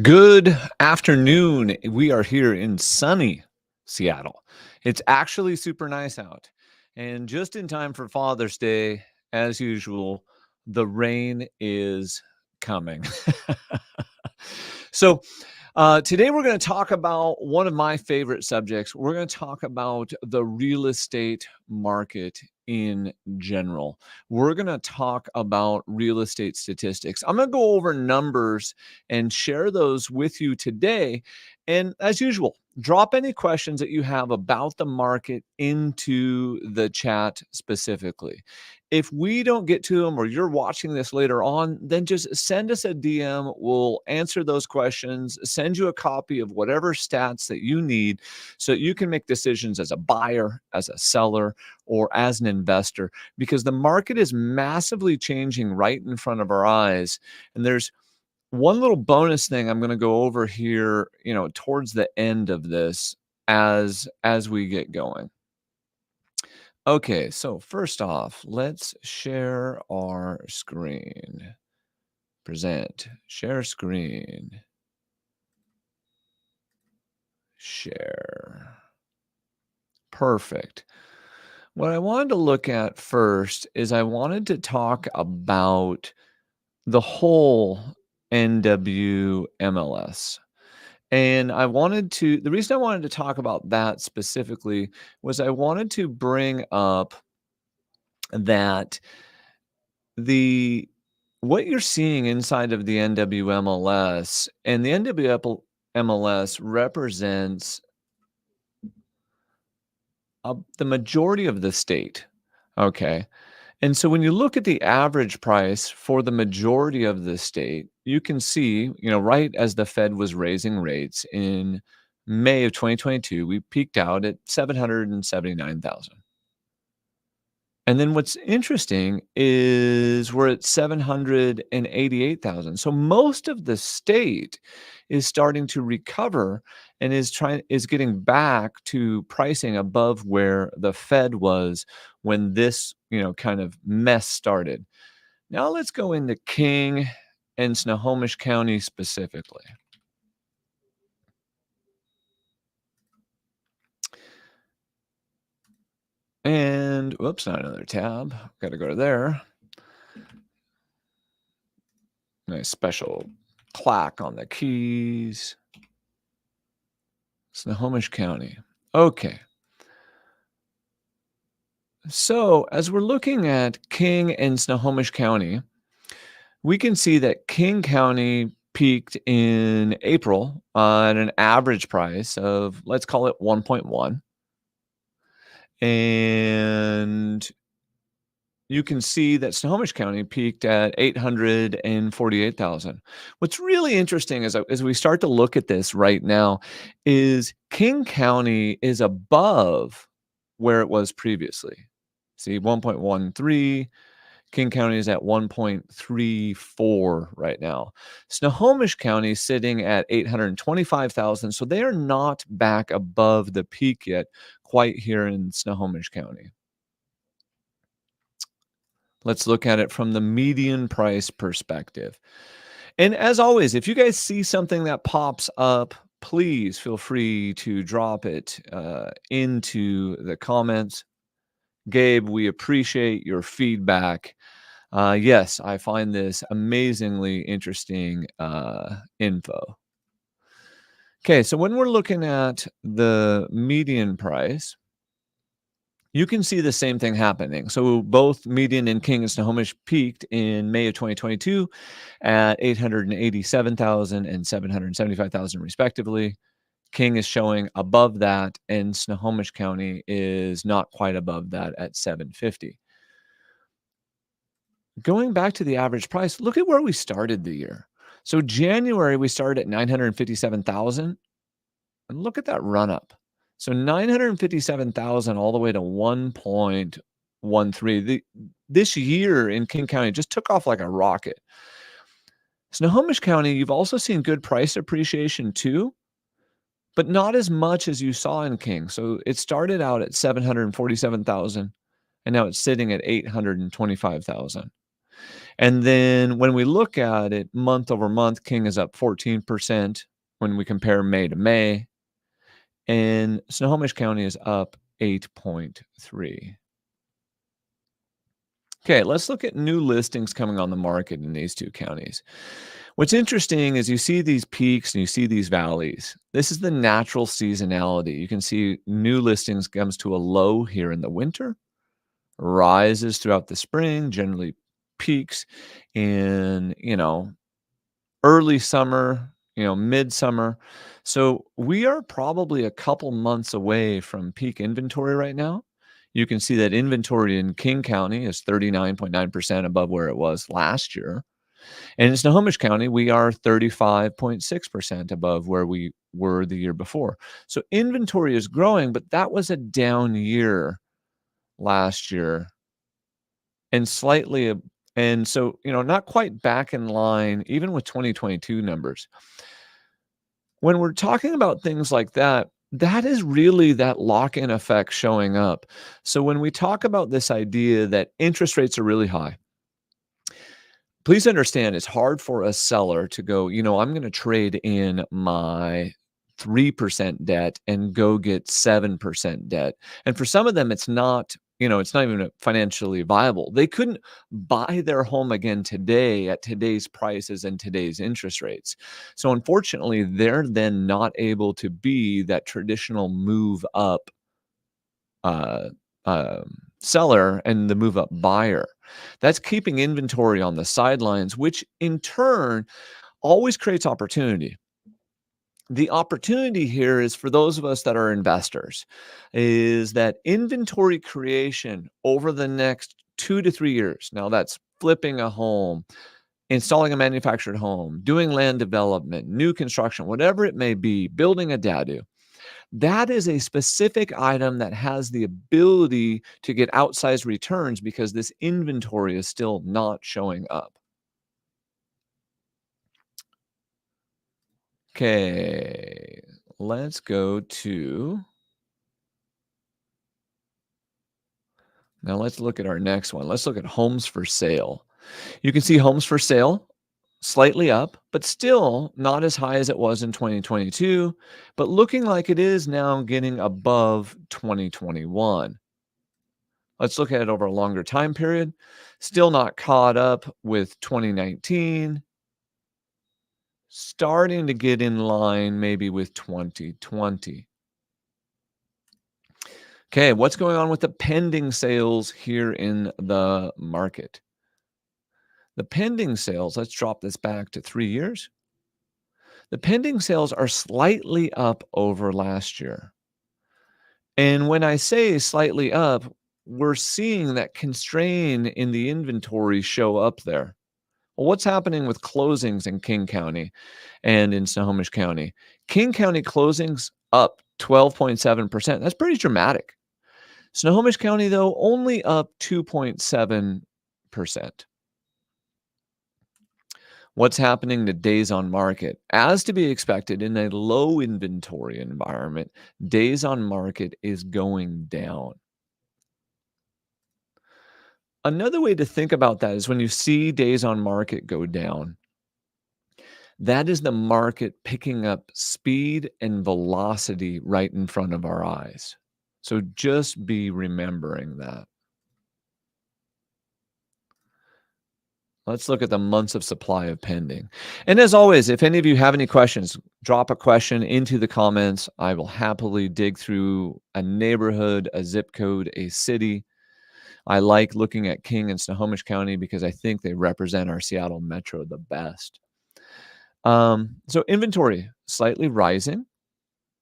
Good afternoon. We are here in sunny Seattle. It's actually super nice out. And just in time for Father's Day, as usual, the rain is coming. So, today we're going to talk about one of my favorite subjects. We're going to talk about the real estate market in general. We're going to talk about real estate statistics. I'm going to go over numbers and share those with you today. And as usual, drop any questions that you have about the market into the chat specifically. If we don't get to them or you're watching this later on, then just send us a DM. We'll answer those questions, send you a copy of whatever stats that you need so that you can make decisions as a buyer, as a seller, or as an investor, because the market is massively changing right in front of our eyes. And there's one little bonus thing I'm going to go over here, towards the end of this as we get going. Okay, so first off, let's share our screen. Present, share screen, share. Perfect. What I wanted to look at first is I wanted to talk about the whole NWMLS. And the reason I wanted to talk about that specifically was I wanted to bring up that what you're seeing inside of the NWMLS, and the NWMLS represents the majority of the state. Okay. And so when you look at the average price for the majority of the state, you can see, right as the Fed was raising rates in May of 2022, we peaked out at 779,000. And then what's interesting is we're at 788,000. So most of the state is starting to recover and is getting back to pricing above where the Fed was when this, kind of mess started. Now let's go into King and Snohomish County specifically. And whoops, not another tab. Got to go to there. Nice special clack on the keys. Snohomish County. Okay. So as we're looking at King and Snohomish County, we can see that King County peaked in April at an average price of, let's call it 1.1. And you can see that Snohomish County peaked at 848,000. What's really interesting as we start to look at this right now is King County is above where it was previously. See, 1.13. King County is at 1.34 right now. Snohomish County is sitting at 825,000. So they are not back above the peak yet, quite here in Snohomish County. Let's look at it from the median price perspective. And as always, if you guys see something that pops up, please feel free to drop it into the comments. Gabe, we appreciate your feedback. Yes, I find this amazingly interesting info. Okay, so when we're looking at the median price, you can see the same thing happening. So both median and King and Snohomish peaked in May of 2022 at 887,000 and 775,000 respectively. King is showing above that, and Snohomish County is not quite above that at 750. Going back to the average price, look at where we started the year. So January, we started at 957,000. And look at that run up. So 957,000 all the way to 1.13. This year in King County just took off like a rocket. Snohomish County, you've also seen good price appreciation too, but not as much as you saw in King. So it started out at 747,000, and now it's sitting at 825,000. And then when we look at it month over month, King is up 14% when we compare May to May, and Snohomish County is up 8.3. Okay, let's look at new listings coming on the market in these two counties. What's interesting is you see these peaks and you see these valleys. This is the natural seasonality. You can see new listings comes to a low here in the winter, rises throughout the spring, generally peaks in, early summer, midsummer. So we are probably a couple months away from peak inventory right now. You can see that inventory in King County is 39.9% above where it was last year. And in Snohomish County, we are 35.6% above where we were the year before. So inventory is growing, but that was a down year last year and and so, not quite back in line even with 2022 numbers. When we're talking about things like that, that is really that lock-in effect showing up. So when we talk about this idea that interest rates are really high, please understand it's hard for a seller to go, I'm going to trade in my 3% debt and go get 7% debt. And for some of them, it's not even financially viable. They couldn't buy their home again today at today's prices and today's interest rates. So unfortunately, they're then not able to be that traditional move up uh, seller and the move up buyer. That's keeping inventory on the sidelines, which in turn always creates opportunity. The opportunity here is for those of us that are investors, is that inventory creation over the next 2 to 3 years. Now, that's flipping a home, installing a manufactured home, doing land development, new construction, whatever it may be, building a dadu. That is a specific item that has the ability to get outsized returns because this inventory is still not showing up. Okay, let's go to now let's look at our next one. Let's look at homes for sale. You can see homes for sale slightly up, but still not as high as it was in 2022, but looking like it is now getting above 2021. Let's look at it over a longer time period. Still not caught up with 2019. Starting to get in line maybe with 2020. Okay, what's going on with the pending sales here in the market? The pending sales, let's drop this back to 3 years. The pending sales are slightly up over last year. And when I say slightly up, we're seeing that constraint in the inventory show up there. Well, what's happening with closings in King County and in Snohomish County? King County closings up 12.7%. That's pretty dramatic. Snohomish County, though, only up 2.7%. What's happening to days on market? As to be expected in a low inventory environment, days on market is going down. Another way to think about that is when you see days on market go down, that is the market picking up speed and velocity right in front of our eyes. So just be remembering that. Let's look at the months of supply of pending. And as always, if any of you have any questions, drop a question into the comments. I will happily dig through a neighborhood, a zip code, a city. I like looking at King and Snohomish County because I think they represent our Seattle metro the best. So inventory slightly rising.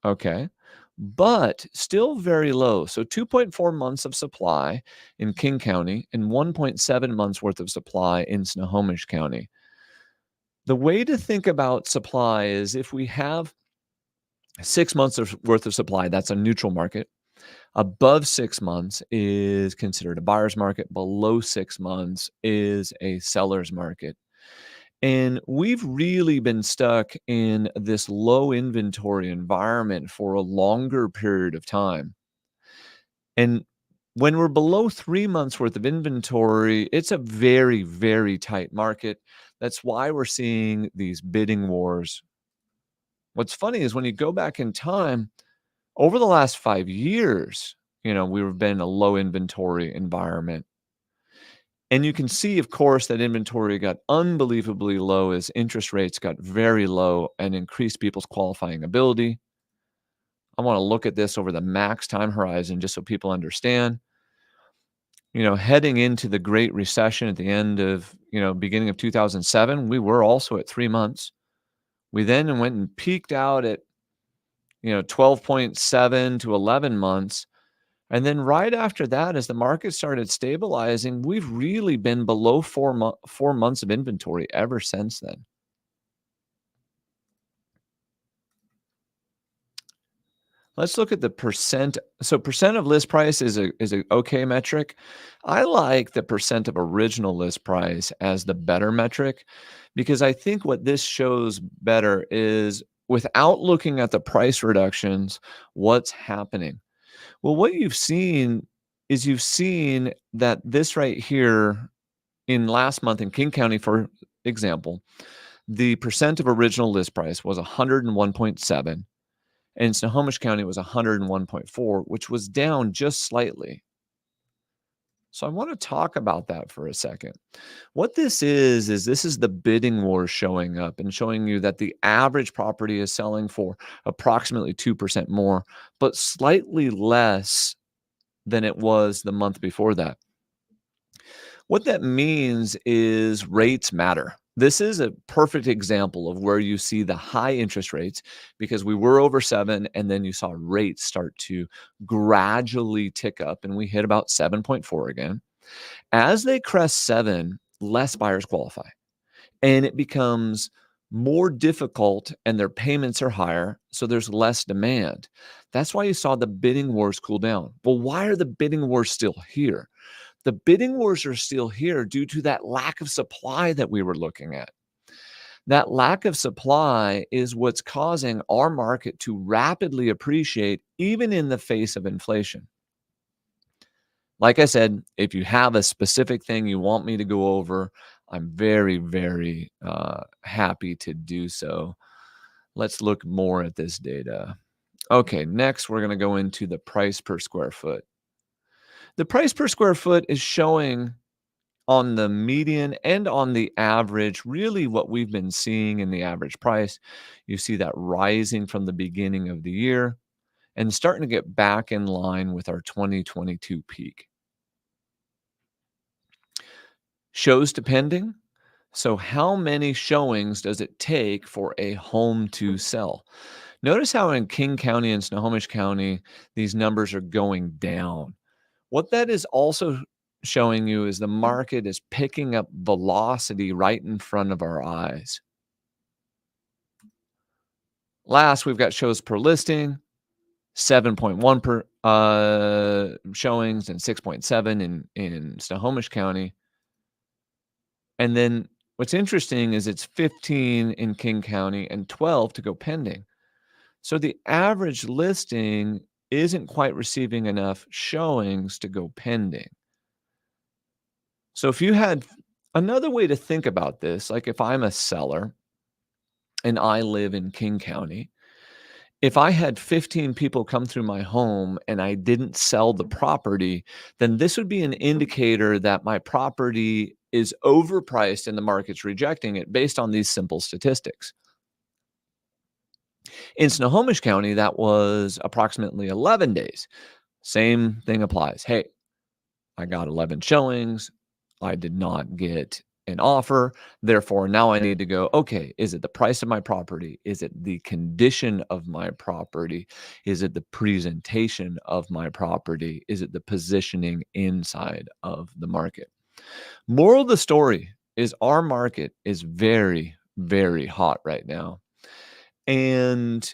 Okay. But still very low. So 2.4 months of supply in King County and 1.7 months worth of supply in Snohomish County. The way to think about supply is if we have 6 months worth of supply, that's a neutral market. Above 6 months is considered a buyer's market. Below 6 months is a seller's market. And we've really been stuck in this low inventory environment for a longer period of time. And When we're below 3 months worth of inventory, it's a very, very tight market. That's why we're seeing these bidding wars. What's funny is when you go back in time, over the last 5 years, we've been in a low inventory environment. And you can see, of course, that inventory got unbelievably low as interest rates got very low and increased people's qualifying ability. I want to look at this over the max time horizon just so people understand. Heading into the Great Recession at the end of, beginning of 2007, we were also at 3 months. We then went and peaked out at, 12.7 to 11 months. And then right after that, as the market started stabilizing, we've really been below 4 months of inventory ever since then. Let's look at the percent. So percent of list price is a okay metric. I like the percent of original list price as the better metric, because I think what this shows better is, without looking at the price reductions, what's happening. Well, what you've seen that this right here in last month in King County, for example, the percent of original list price was 101.7. And Snohomish County was 101.4, which was down just slightly. So I want to talk about that for a second. What this is this is the bidding war showing up and showing you that the average property is selling for approximately 2% more, but slightly less than it was the month before that. What that means is rates matter. This is a perfect example of where you see the high interest rates, because we were over 7, and then you saw rates start to gradually tick up, and we hit about 7.4 again. As they crest 7, less buyers qualify, and it becomes more difficult, and their payments are higher, so there's less demand. That's why you saw the bidding wars cool down. Well, why are the bidding wars still here? The bidding wars are still here due to that lack of supply that we were looking at. That lack of supply is what's causing our market to rapidly appreciate, even in the face of inflation. Like I said, if you have a specific thing you want me to go over, I'm very, very happy to do so. Let's look more at this data. Okay, next we're going to go into the price per square foot. The price per square foot is showing on the median and on the average, really what we've been seeing in the average price. You see that rising from the beginning of the year and starting to get back in line with our 2022 peak. Shows depending. So how many showings does it take for a home to sell? Notice how in King County and Snohomish County, these numbers are going down. What that is also showing you is the market is picking up velocity right in front of our eyes. Last, we've got shows per listing, 7.1 per showings and 6.7 in Snohomish County. And then what's interesting is it's 15 in King County and 12 to go pending. So the average listing isn't quite receiving enough showings to go pending. So if you had another way to think about this, like if I'm a seller and I live in King County, if I had 15 people come through my home and I didn't sell the property, then this would be an indicator that my property is overpriced and the market's rejecting it based on these simple statistics. In Snohomish County, that was approximately 11 days. Same thing applies. Hey, I got 11 showings. I did not get an offer. Therefore, now I need to go, okay, is it the price of my property? Is it the condition of my property? Is it the presentation of my property? Is it the positioning inside of the market? Moral of the story is our market is very, very hot right now. And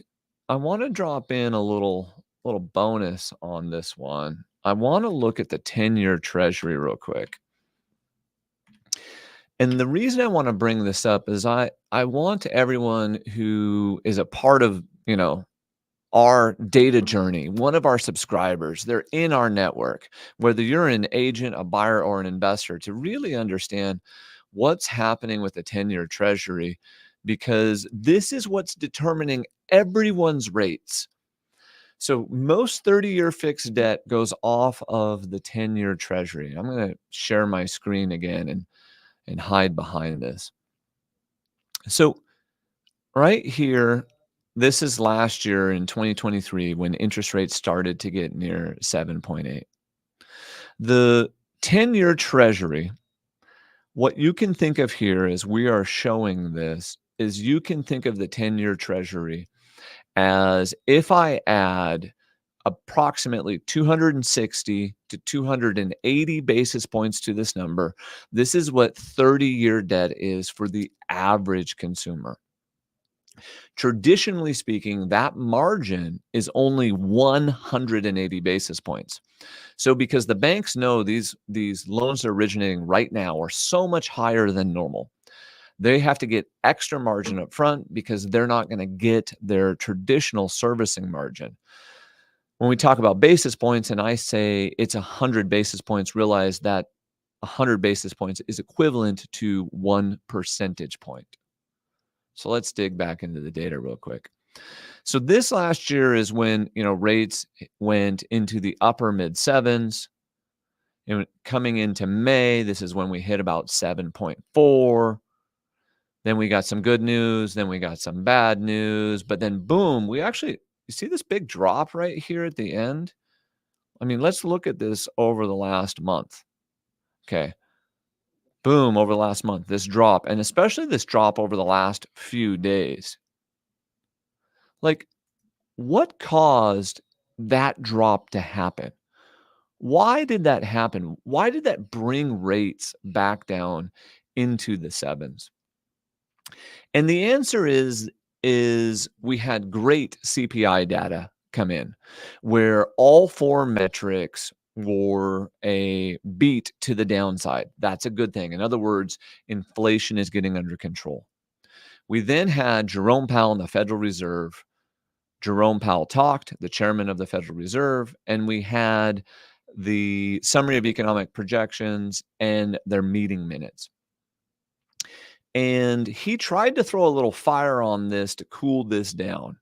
I want to drop in a little bonus on this one. I want to look at the 10-year treasury real quick. And the reason I want to bring this up is I want everyone who is a part of, our data journey, one of our subscribers, they're in our network, whether you're an agent, a buyer, or an investor, to really understand what's happening with the 10-year treasury, because this is what's determining everyone's rates. So most 30-year fixed debt goes off of the 10-year treasury. I'm going to share my screen again and hide behind this. So right here, this is last year in 2023 when interest rates started to get near 7.8. The 10-year treasury, what you can think of here as we are showing this is you can think of the 10-year treasury as if I add approximately 260 to 280 basis points to this number, this is what 30-year debt is for the average consumer. Traditionally speaking, that margin is only 180 basis points. So because the banks know these loans they're originating right now are so much higher than normal, they have to get extra margin up front because they're not going to get their traditional servicing margin. When we talk about basis points and I say it's 100 basis points, realize that 100 basis points is equivalent to 1 percentage point. So let's dig back into the data real quick. So this last year is when, rates went into the upper mid sevens. And coming into May, this is when we hit about 7.4. Then we got some good news. Then we got some bad news. But then boom, you see this big drop right here at the end? I mean, let's look at this over the last month. Okay. Boom, over the last month, this drop, and especially this drop over the last few days. Like, what caused that drop to happen? Why did that happen? Why did that bring rates back down into the sevens? And the answer is we had great CPI data come in where all four metrics were a beat to the downside. That's a good thing. In other words, inflation is getting under control. We then had Jerome Powell in the Federal Reserve. Jerome Powell talked, the chairman of the Federal Reserve, and we had the summary of economic projections and their meeting minutes. And he tried to throw a little fire on this to cool this down.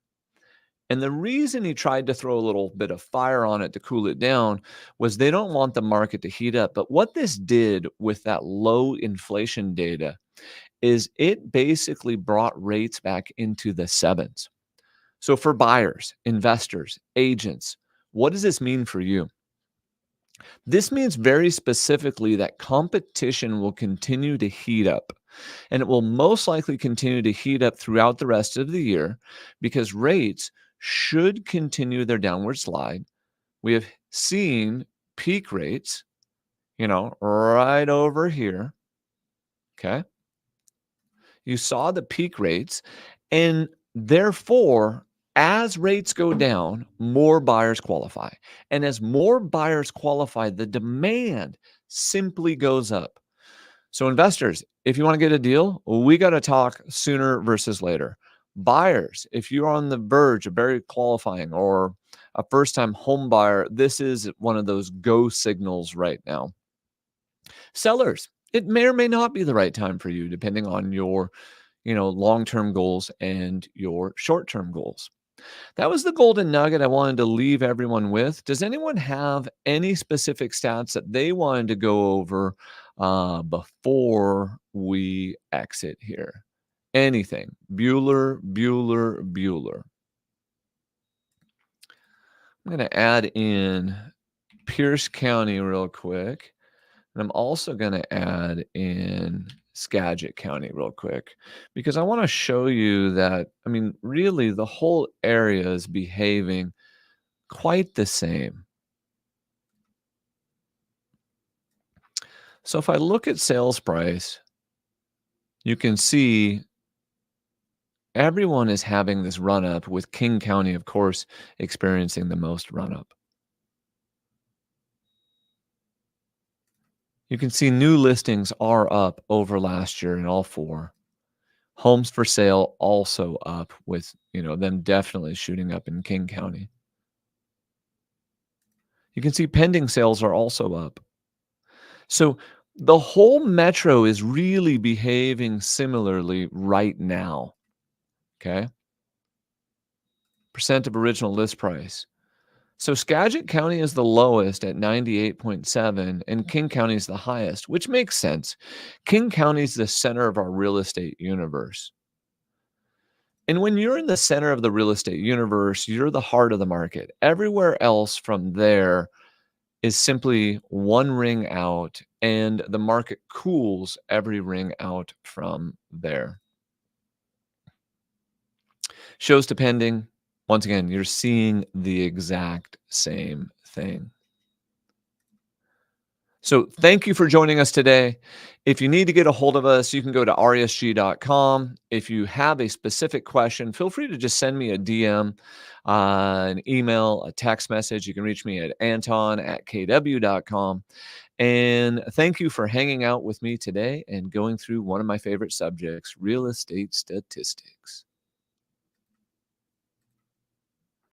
And the reason he tried to throw a little bit of fire on it to cool it down was they don't want the market to heat up. But what this did with that low inflation data is it basically brought rates back into the sevens. So for buyers, investors, agents, what does this mean for you? This means very specifically that competition will continue to heat up, and it will most likely continue to heat up throughout the rest of the year because rates should continue their downward slide. We have seen peak rates, right over here. Okay. You saw the peak rates, and therefore, as rates go down, more buyers qualify. And as more buyers qualify, the demand simply goes up. So investors, if you want to get a deal, we got to talk sooner versus later. Buyers, if you're on the verge of very qualifying or a first-time home buyer, this is one of those go signals right now. Sellers, it may or may not be the right time for you, depending on your long-term goals and your short-term goals. That was the golden nugget I wanted to leave everyone with. Does anyone have any specific stats that they wanted to go over before we exit here? Anything? Bueller. I'm going to add in Pierce County real quick. And I'm also going to add in Skagit County real quick because I want to show you that, really the whole area is behaving quite the same. So if I look at sales price, you can see everyone is having this run up, with King County, of course, experiencing the most run up. You can see new listings are up over last year in all four. Homes for sale also up with, them definitely shooting up in King County. You can see pending sales are also up. So the whole metro is really behaving similarly right now. Okay. Percent of original list price. So Skagit County is the lowest at 98.7 and King County is the highest, which makes sense. King County is the center of our real estate universe. And when you're in the center of the real estate universe, you're the heart of the market. Everywhere else from there is simply one ring out, and the market cools every ring out from there. Shows depending, once again, you're seeing the exact same thing. So thank you for joining us today. If you need to get a hold of us, you can go to resg.com. If you have a specific question, feel free to just send me a DM, an email, a text message. You can reach me at anton@kw.com. And thank you for hanging out with me today and going through one of my favorite subjects, real estate statistics.